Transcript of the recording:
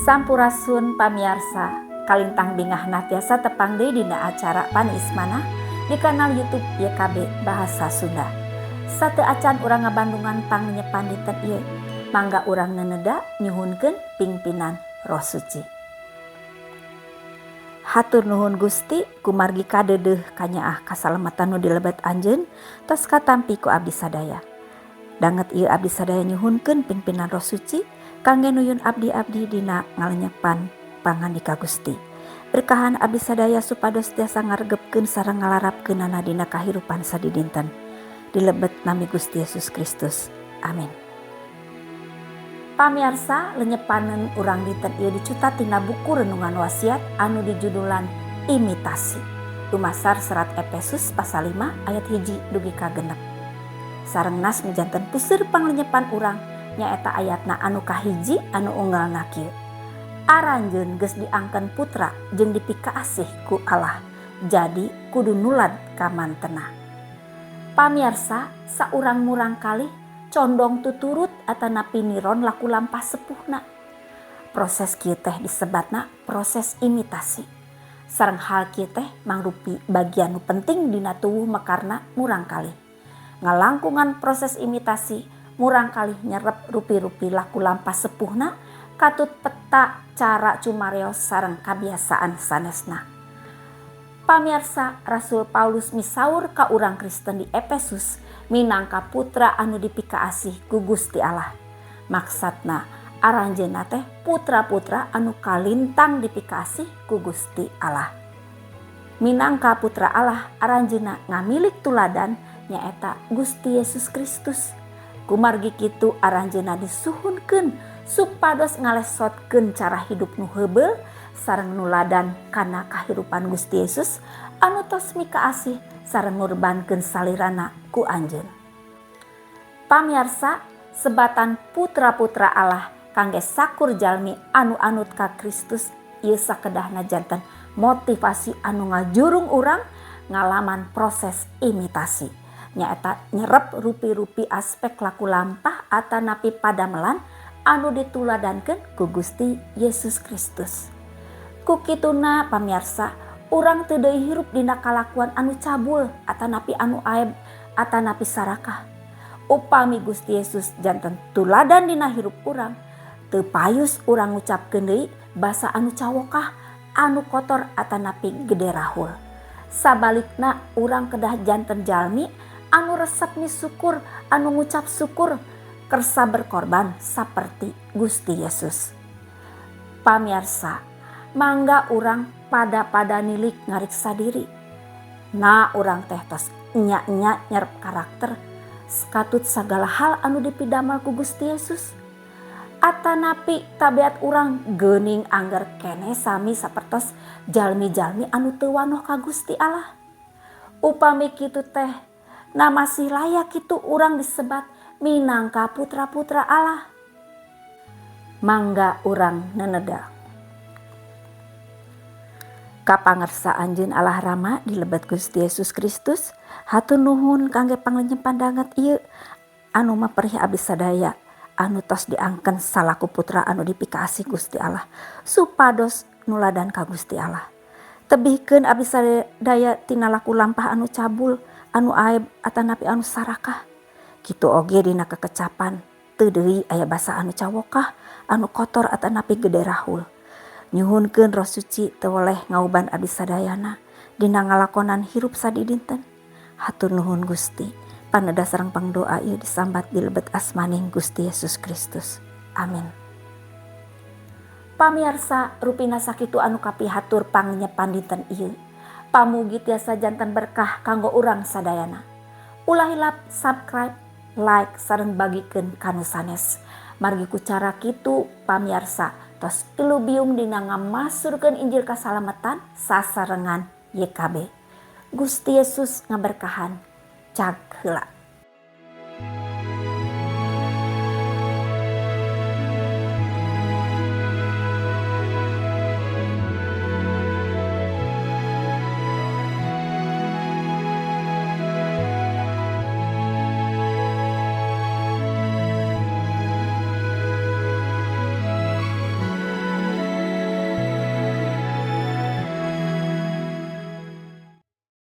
Sampurasun pamiarsa, kalintang bingahna tiasa tepang deui dina acara panismana di kanal YouTube YKB Bahasa Sunda. Sateu acan urang ngabandungan pangnyepan dinten ieu, mangga urang neneda nyuhunkeun pingpinan Roh Suci. Hatur nuhun Gusti kumargi kadeudeuh kanyaah kasalamatan nu dilebet anjeun tos katampi ku abdi sadaya. Danget ieu abdi sadaya nyuhunkeun pingpinan Roh Suci kangge nuyun abdi-abdi dina ngalenyepan pangandika Gusti. Berkahan abdi sadaya supados tiasa ngaregepkeun sareng ngalarapkeunana dina kahirupan sadidinten. Dilebet nami Gusti Yesus Kristus. Amin. Pamirsa, lenyepaneun urang dinten ieu dicutat tina buku renungan wasiat anu dijudulan Imitasi. Dumasar serat Efesus pasal 5 ayat 1 dugi ka 6. Sareng nas mijanten puseur panglenyepan urang nyaeta ayatna anu kahiji anu unggalna kieu. Aranjeun geus diangken putra jeung dipikaasih ku Allah. Jadi kudu nulad ka mantena. Pamirsa, saurang murang kalih condong tuturut atanapi niron laku lampah sepuhna. Proses kieu teh disebatna proses imitasi. Sareng hal kieu teh mangrupi bagian nu penting dina tuwuh mekarna murang kalih. Ngalangkungan proses imitasi murang kalih nyerep rupi-rupi laku lampah sepuhna katut peta cara cumareos sareng kabiasaan sanesna. Pamirsa, Rasul Paulus misaur ka urang Kristen di Efesus minangka putra anu dipikaasih ku Gusti Allah. Maksudna aranjeunna teh putra-putra anu kalintang dipikaasih ku Gusti Allah. Minangka putra Allah aranjeunna ngamilik tuladan nyaeta Gusti Yesus Kristus. Kumargi kitu aranjeunna disuhunkeun supados ngalesotkeun cara hidup nu heubeul sareng nuladan kana kahirupan Gusti Yesus anu tos mikaasih sareng ngurbankeun salirana ku anjeun. Pamirsa, sebatan putra-putra Allah kangge sakur jalmi anu anut ka Kristus ieu sakedahna janten motivasi anu ngajurung urang ngalaman proses imitasi. Nyaeta nyerep rupi-rupi aspek laku lampah atanapi padamelan anu dituladankeun ku Gusti Yesus Kristus. Ku kituna pamirsa, urang teu deui hirup dina kalakuan anu cabul atanapi anu aeb atanapi sarakah. Upami Gusti Yesus janten tuladan dina hirup urang, teu payus urang ngucapkeun deui basa anu cawokah, anu kotor atanapi gede rahul. Sabalikna urang kedah janten jalmi anu resep misukur, anu ngucap syukur, kersa berkorban saperti Gusti Yesus. Pamirsa, mangga urang pada nilik ngariksa diri. Nah urang teh tos nya-nya nyerep karakter skatut sagala hal anu dipidamel ku Gusti Yesus. Atanapi tabiat urang geuning angger keneh sami sapertos jalmi-jalmi anu teu wanoh ka Gusti Allah. Upami kitu teh na masih layak kitu urang disebat minangka putra-putra Allah. Mangga urang neneda. Kapangersa anjeun Allah Rama dilebet Gusti Yesus Kristus, hatur nuhun kangge panglenyepan danget ieu anu maperih abdi sadaya anu tos diangken salaku putra anu dipikaasih Gusti Allah supados nuladan ka Gusti Allah. Tebihkeun abdi sadaya tina laku lampah anu cabul, anu aeb atanapi anu sarakah. Kitu oge dina kekecapan teu deui aya basa anu cawokah, anu kotor atanapi gede rahul. Nyuhunkeun Roh Suci teu oleh ngauban abdi sadayana dina ngalakonan hirup sadidinten. Hatur nuhun Gusti, paneda sareng pangdoa ieu disambat dilebet asmaning Gusti Yesus Kristus. Amin. Pamirsa, rupina sakitu anu kapihatur pangnyepan dinten ieu. Pamugi tiasa janten berkah kanggo urang sadayana. Ulah hilap subscribe, like sareng bagikeun kanu sanes. Margi ku cara kitu pamirsa tos ilubiung dina ngamasurkeun Injil kasalamatan sasarengan YKB. Gusti Yesus ngaberkahan. Cag heula.